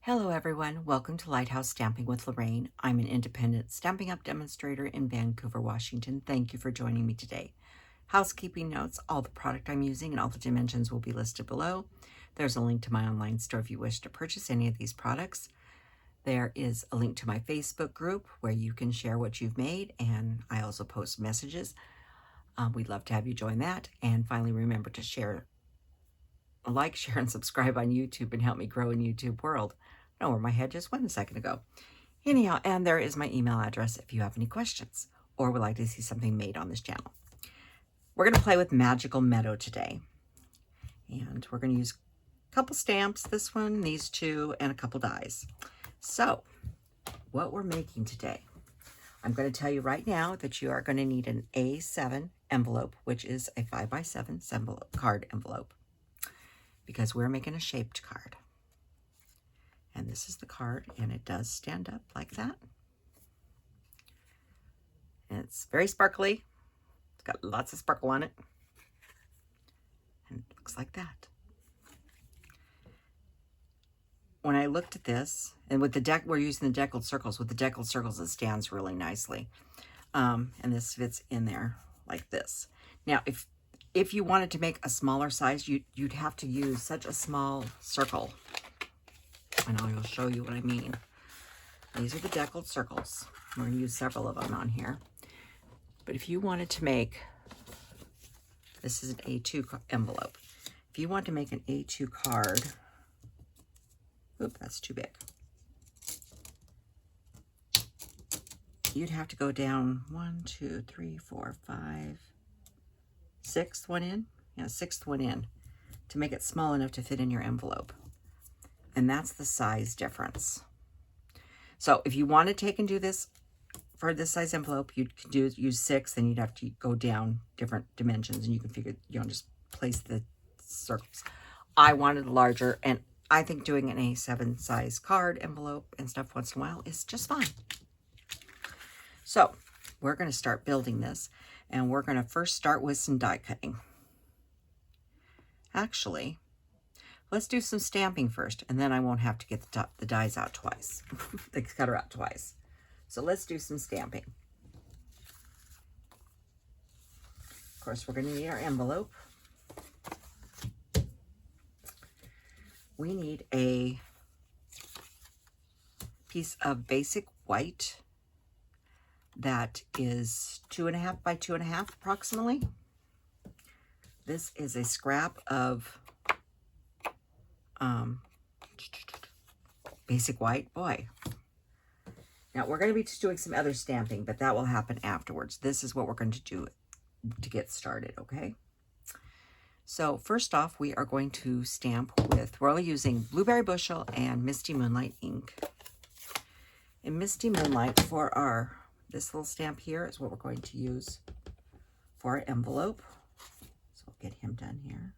Hello everyone, welcome to Lighthouse Stamping with Lorraine. I'm an independent Stampin' Up! Demonstrator in Vancouver, Washington. Thank you for joining me today. Housekeeping notes, all the product I'm using and all the dimensions will be listed below. There's a link to my online store if you wish to purchase any of these products. There is a link to my Facebook group where you can share what you've made, and I also post messages. We'd love to have you join that. And finally, remember to share, and subscribe on YouTube and help me grow in YouTube world. I don't know where my head just went a second ago. Anyhow, and there is my email address if you have any questions or would like to see something made on this channel. We're going to play with Magical Meadow today. And we're going to use a couple stamps, this one, these two, and a couple dies. So, what we're making today, I'm going to tell you right now that you are going to need an A7 envelope, which is a 5x7 card envelope, because we're making a shaped card. And this is the card, and it does stand up like that. And it's very sparkly. It's got lots of sparkle on it. And it looks like that. When I looked at this, and with the deck, we're using the deckled circles. With the deckled circles, it stands really nicely. And this fits in there like this. Now, if you wanted to make a smaller size, you'd have to use such a small circle. And I'll show you what I mean. These are the deckled circles. We're going to use several of them on here. But if you wanted to make, this is an A2 envelope. If you want to make an A2 card, oop, that's too big. You'd have to go down 1, 2, 3, 4, 5, sixth one in. Yeah, sixth one in to make it small enough to fit in your envelope. And that's the size difference. So if you want to take and do this for this size envelope, you could use 6, then you'd have to go down different dimensions, and you can figure, just place the circles. I wanted larger, and I think doing an A7 size card envelope and stuff once in a while is just fine. So we're going to start building this, and we're going to first start with some die cutting. Actually, let's do some stamping first, and then I won't have to get the dies out twice, the cutter out twice. So let's do some stamping. Of course, we're going to need our envelope. We need a piece of basic white that is 2.5 by 2.5 approximately. This is a scrap of basic white. Boy. Now we're going to be doing some other stamping, but that will happen afterwards. This is what we're going to do to get started, okay? So first off, we are going to stamp with, we're only using Blueberry Bushel and Misty Moonlight ink. And Misty Moonlight for this little stamp here is what we're going to use for our envelope. So we'll get him done here.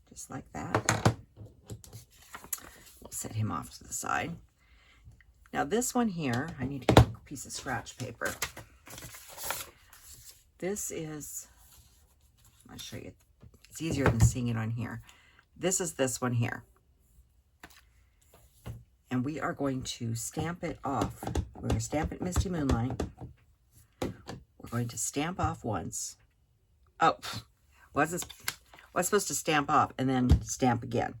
Just like that. We'll set him off to the side. Now this one here, I need to get a piece of scratch paper. This is, I'll show you, it's easier than seeing it on here. This is this one here. And we are going to stamp it off. We're going to stamp it Misty Moonlight. We're going to stamp off once. Oh, was supposed to stamp off and then stamp again.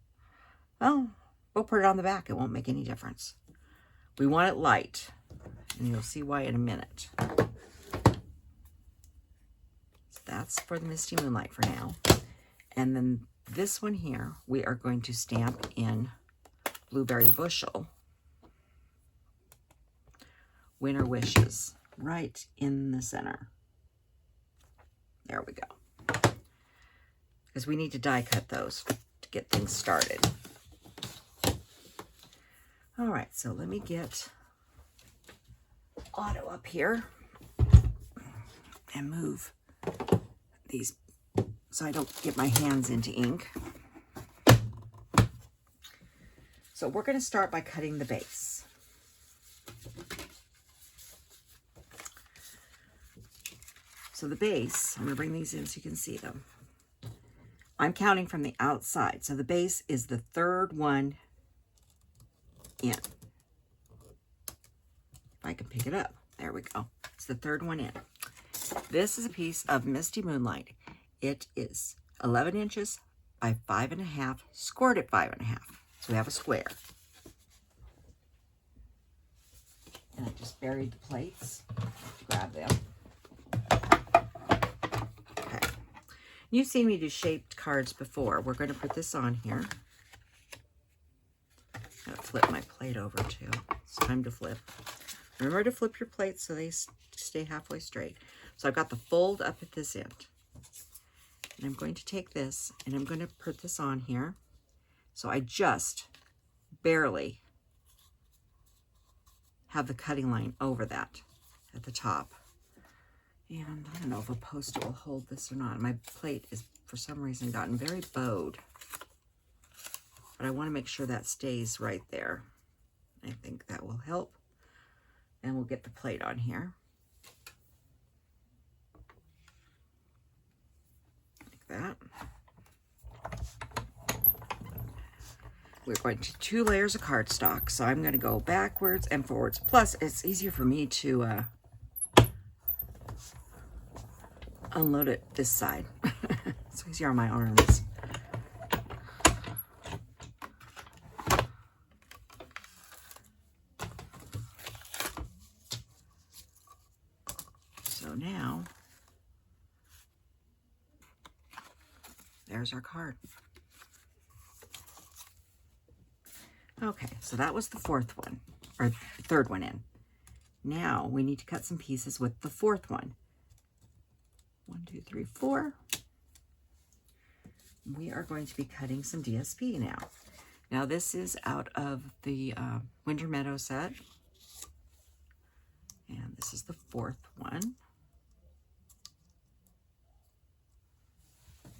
Well, we'll put it on the back. It won't make any difference. We want it light, and you'll see why in a minute. So that's for the Misty Moonlight for now. And then this one here, we are going to stamp in Blueberry Bushel. Winter Wishes, right in the center. There we go. Because we need to die cut those to get things started. All right, so let me get Otto up here and move these so I don't get my hands into ink. So we're going to start by cutting the base. So the base, I'm going to bring these in so you can see them. I'm counting from the outside. So the base is the third one in. If I can pick it up. There we go. It's the third one in. This is a piece of Misty Moonlight. It is 11 inches by 5.5, scored at 5.5. So we have a square. And I just buried the plates. Grab them. Okay. You've seen me do shaped cards before. We're going to put this on here. I'm going to flip my plate over too. It's time to flip. Remember to flip your plates so they stay halfway straight. So I've got the fold up at this end. And I'm going to take this and I'm going to put this on here. So I just barely have the cutting line over that at the top. And I don't know if a Post-it will hold this or not. My plate is, for some reason, gotten very bowed. But I want to make sure that stays right there. I think that will help. And we'll get the plate on here. Like that. We're going to 2 layers of cardstock. So I'm going to go backwards and forwards. Plus, it's easier for me to unload it this side. It's easier on my arms. So now, there's our card. Okay, so that was the fourth one, or third one in. Now we need to cut some pieces with the fourth one. 1, 2, 3, 4. We are going to be cutting some DSP now. Now this is out of the Winter Meadow set. And this is the fourth one.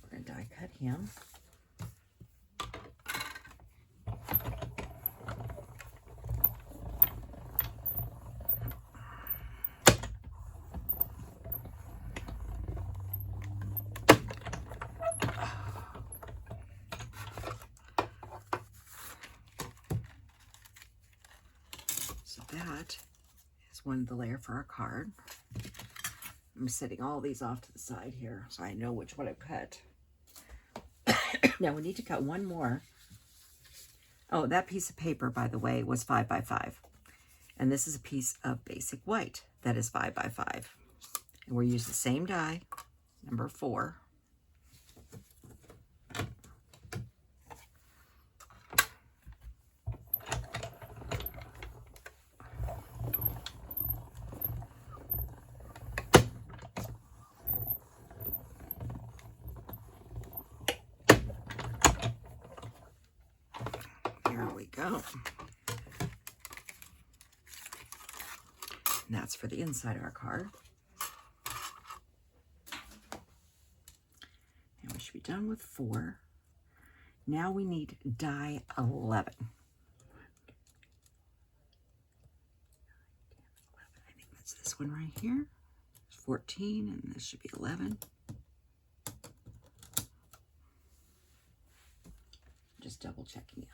We're going to die cut him. So that is one of the layer for our card. I'm setting all these off to the side here so I know which one I've cut. Now we need to cut one more. Oh, that piece of paper, by the way, was 5 by 5. And this is a piece of basic white that is 5 by 5. And we'll use the same die, number 4. Go. And that's for the inside of our card. And we should be done with 4. Now we need die 11. I think that's this one right here. 14, and this should be 11. Just double checking it.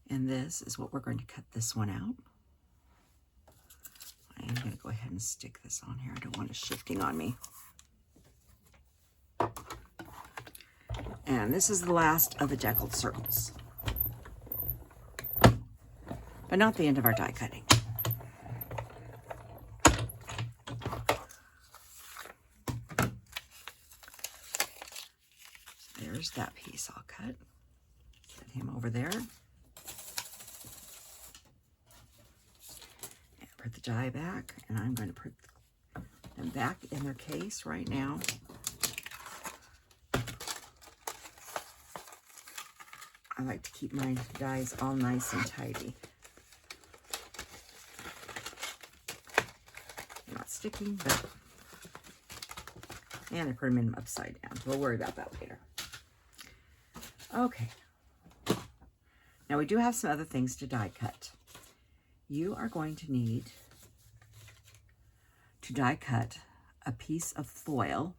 And this is what we're going to cut this one out. I am going to go ahead and stick this on here. I don't want it shifting on me. And this is the last of the deckled circles. But not the end of our die cutting. So there's that piece I'll cut. Put him over there. Put the die back, and I'm going to put them back in their case right now. I like to keep my dies all nice and tidy. They're not sticking, but... And I put them in upside down. We'll worry about that later. Okay. Now we do have some other things to die cut. You are going to need to die cut a piece of foil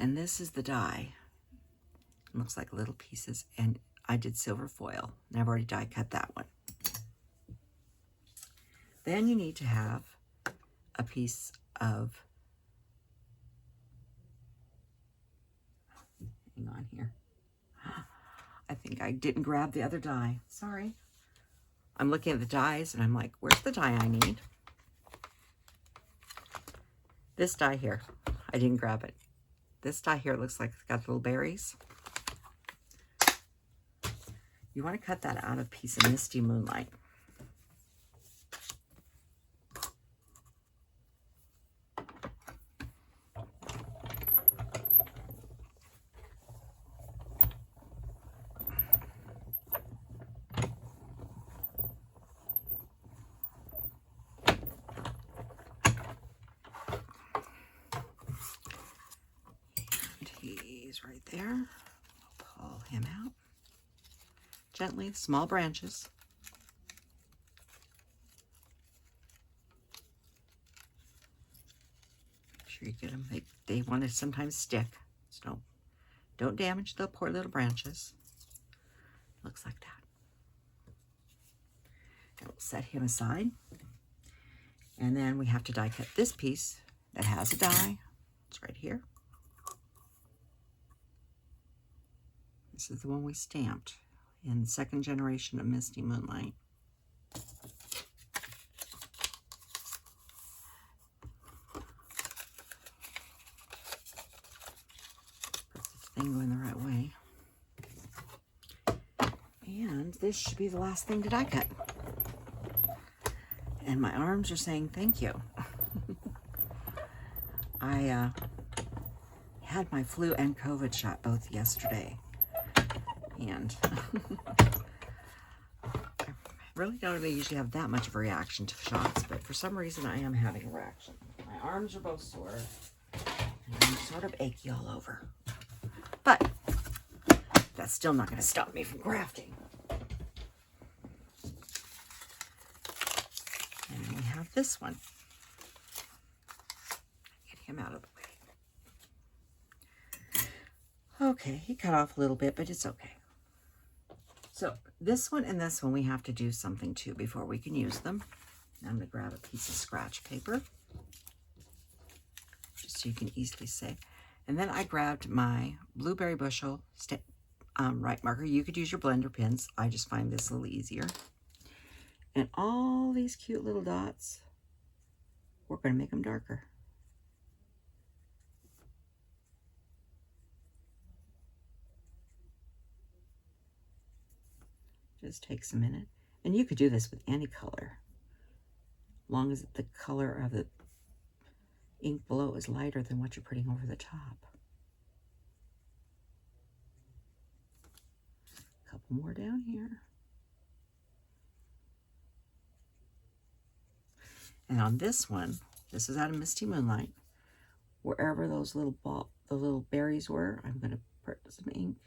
And this is the die. It looks like little pieces, and I did silver foil, and I've already die cut that one. Then you need to have a piece of, hang on here. I think I didn't grab the other die. Sorry. I'm looking at the dies and I'm like, where's the die I need? This die here. I didn't grab it. This die here looks like it's got little berries. You want to cut that out of a piece of Misty Moonlight. He's right there. I'll pull him out. Gently, small branches. Make sure you get them. They want to sometimes stick. So don't damage the poor little branches. Looks like that. And we'll set him aside. And then we have to die cut this piece that has a die. It's right here. This is the one we stamped in the second generation of Misty Moonlight. Put this thing going the right way. And this should be the last thing to die cut. And my arms are saying thank you. I had my flu and COVID shot both yesterday. And I really don't usually have that much of a reaction to shots, but for some reason I am having a reaction. My arms are both sore, and I'm sort of achy all over. But that's still not going to stop me from crafting. And then we have this one. Get him out of the way. Okay, he cut off a little bit, but it's okay. So this one and this one we have to do something to before we can use them. I'm going to grab a piece of scratch paper just so you can easily say. And then I grabbed my Blueberry Bushel right marker. You could use your blender pins. I just find this a little easier. And all these cute little dots, we're going to make them darker. Just takes a minute. And you could do this with any color, as long as the color of the ink below is lighter than what you're putting over the top. A couple more down here. And on this one, this is out of Misty Moonlight. Wherever those little the little berries were, I'm going to put some ink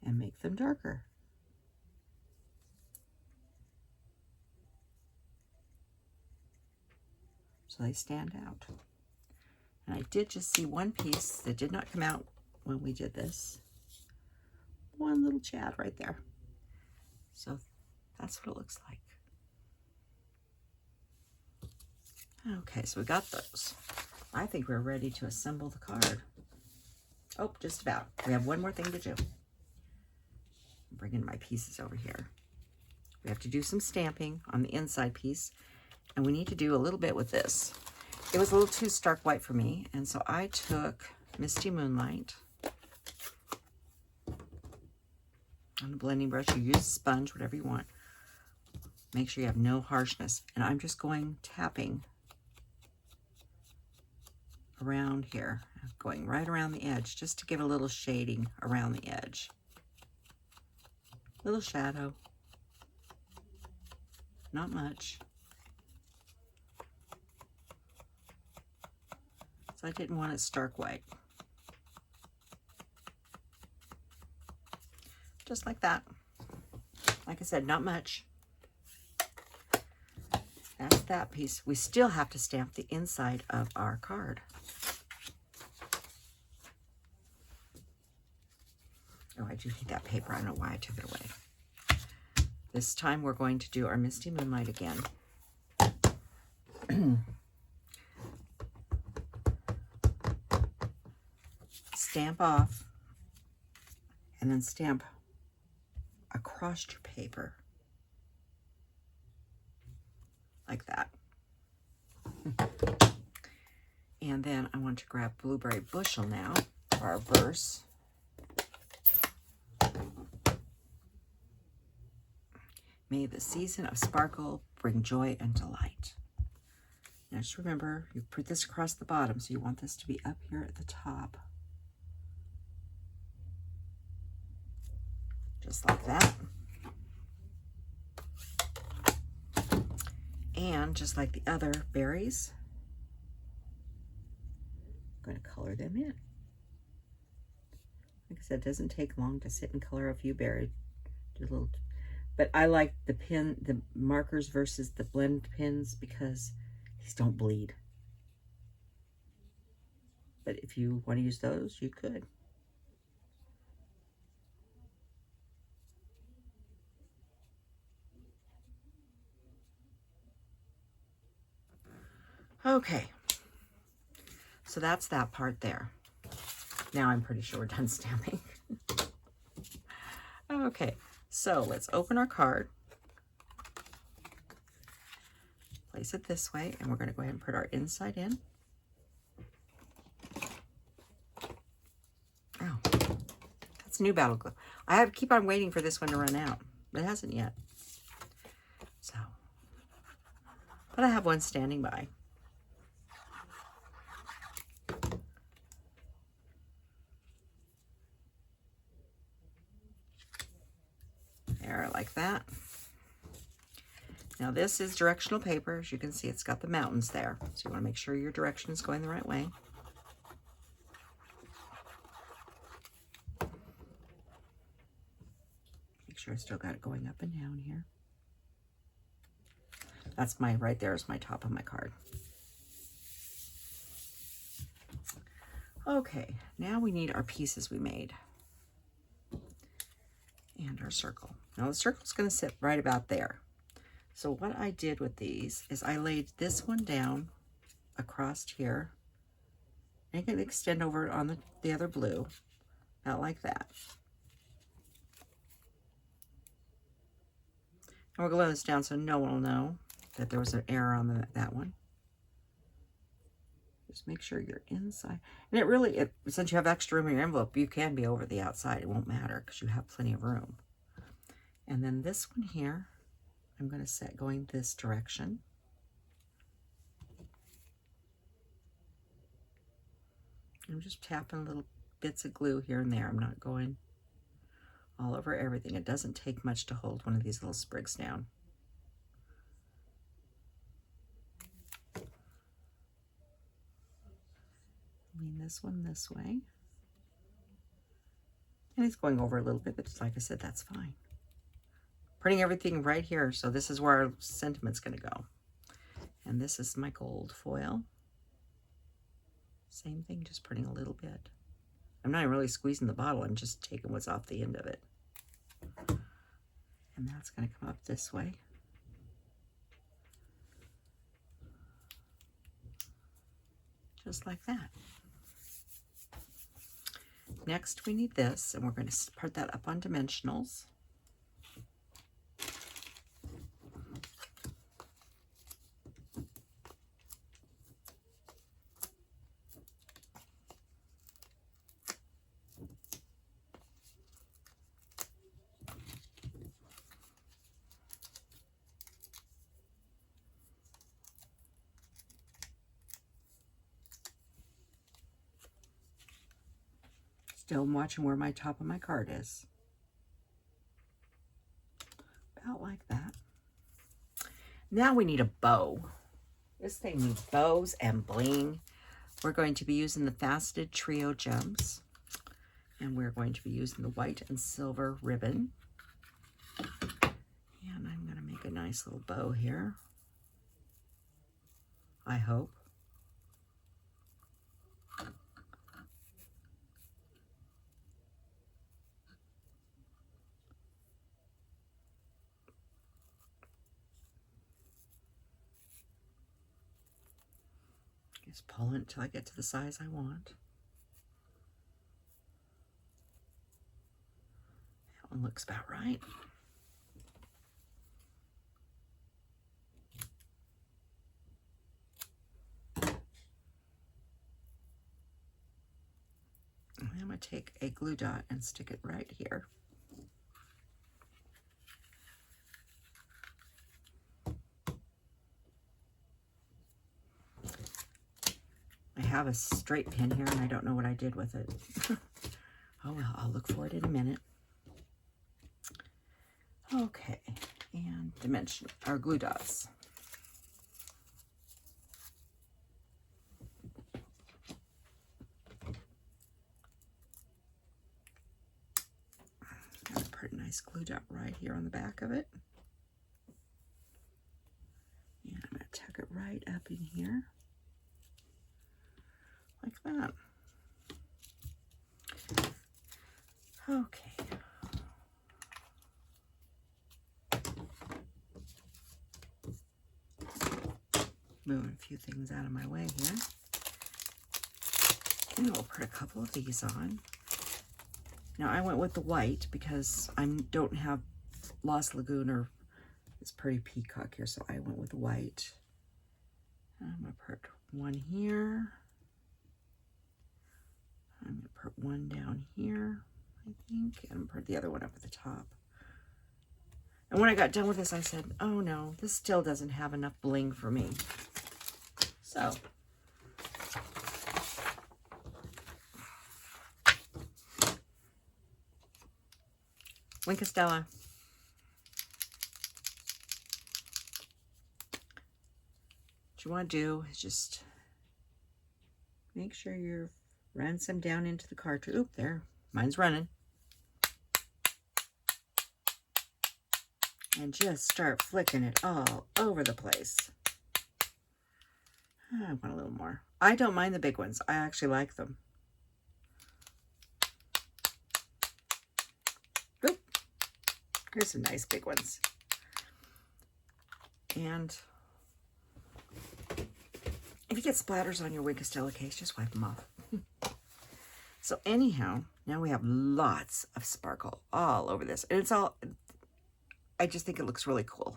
and make them darker. So they stand out. And I did just see one piece that did not come out when we did this. One little Chad right there. So that's what it looks like. Okay, so we got those. I think we're ready to assemble the card. Oh, just about. We have one more thing to do. I'm bringing my pieces over here. We have to do some stamping on the inside piece, and we need to do a little bit with this. It was a little too stark white for me, and so I took Misty Moonlight on the blending brush. You use a sponge, whatever you want. Make sure you have no harshness. And I'm just going tapping around here, going right around the edge, just to give a little shading around the edge. Little shadow. Not much. So I didn't want it stark white. Just like that. Like I said, not much. That's that piece. We still have to stamp the inside of our card. Oh, I do need that paper. I don't know why I took it away. This time we're going to do our Misty Moonlight again. Stamp off and then stamp across your paper like that. And then I want to grab Blueberry Bushel now for our verse. May the season of sparkle bring joy and delight. Now just remember, you put this across the bottom, so you want this to be up here at the top. Just like that. And just like the other berries, I'm going to color them in. Like I said, it doesn't take long to sit and color a few berries. Do a little, but I like the markers versus the blend pins because these don't bleed. But if you want to use those, you could. Okay, so that's that part there. Now I'm pretty sure we're done stamping. Okay, so let's open our card. Place it this way, and we're going to go ahead and put our inside in. Oh, that's new battle glue. I have to keep on waiting for this one to run out. It hasn't yet. So, but I have one standing by. There, like that. Now this is directional paper. As you can see, it's got the mountains there. So you want to make sure your direction is going the right way. Make sure I still got it going up and down here. That's my, right there is my top of my card. Okay, now we need our pieces we made. And our circle. Now the circle's going to sit right about there. So what I did with these is I laid this one down across here. And you can extend over on the other blue, about like that. And we're gluing this down so no one will know that there was an error on that one. Just make sure you're inside. And it really, since you have extra room in your envelope, you can be over the outside. It won't matter because you have plenty of room. And then this one here, I'm going to set going this direction. I'm just tapping little bits of glue here and there. I'm not going all over everything. It doesn't take much to hold one of these little sprigs down. Lean this one this way. And it's going over a little bit, but just like I said, that's fine. Putting everything right here, so this is where our sentiment's going to go. And this is my gold foil. Same thing, just putting a little bit. I'm not even really squeezing the bottle, I'm just taking what's off the end of it. And that's going to come up this way. Just like that. Next we need this, and we're going to put that up on Dimensionals. Still watching where my top of my card is. About like that. Now we need a bow. This thing needs bows and bling. We're going to be using the Faceted Trio Gems. And we're going to be using the white and silver ribbon. And I'm going to make a nice little bow here. I hope. Just pull it until I get to the size I want. That one looks about right. And I'm going to take a glue dot and stick it right here. I have a straight pin here and I don't know what I did with it. Oh well, I'll look for it in a minute. Okay, and dimension, our glue dots. I'm going to put a nice glue dot right here on the back of it. And I'm going to tuck it right up in here. Like that. Okay. Moving a few things out of my way here. And we'll put a couple of these on. Now I went with the white because I don't have Lost Lagoon or this pretty peacock here, so I went with the white. I'm going to put one here. I'm going to put one down here, I think, and put the other one up at the top. And when I got done with this, I said, oh no, this still doesn't have enough bling for me. So, Stella. What you want to do is just make sure you're run some down into the cartridge. Oop, there. Mine's running. And just start flicking it all over the place. I want a little more. I don't mind the big ones. I actually like them. Oop. Here's some nice big ones. And if you get splatters on your Wink of Stella case, just wipe them off. So anyhow, now we have lots of sparkle all over this. And it's all, I just think it looks really cool.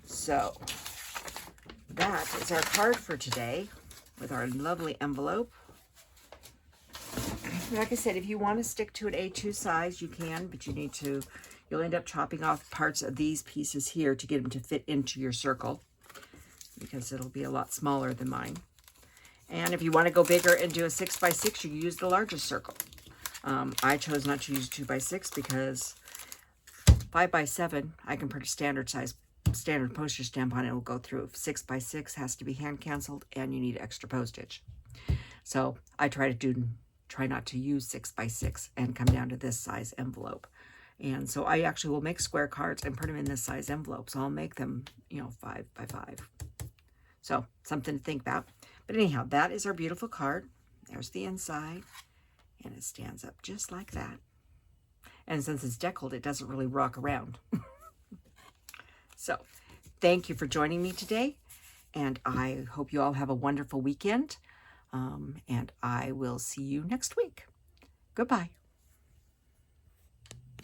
So that is our card for today with our lovely envelope. Like I said, if you want to stick to an A2 size, you can, but you'll end up chopping off parts of these pieces here to get them to fit into your circle because it'll be a lot smaller than mine. And if you want to go bigger and do a 6x6, you can use the largest circle. I chose not to use 2x6 because 5x7, I can put a standard postage stamp on it. It will go through. 6x6 has to be hand canceled and you need extra postage. So I try not to use 6x6 and come down to this size envelope. And so I actually will make square cards and put them in this size envelope. So I'll make them, 5x5. So something to think about. But anyhow, that is our beautiful card. There's the inside. And it stands up just like that. And since it's deckled, it doesn't really rock around. So thank you for joining me today. And I hope you all have a wonderful weekend. And I will see you next week. Goodbye.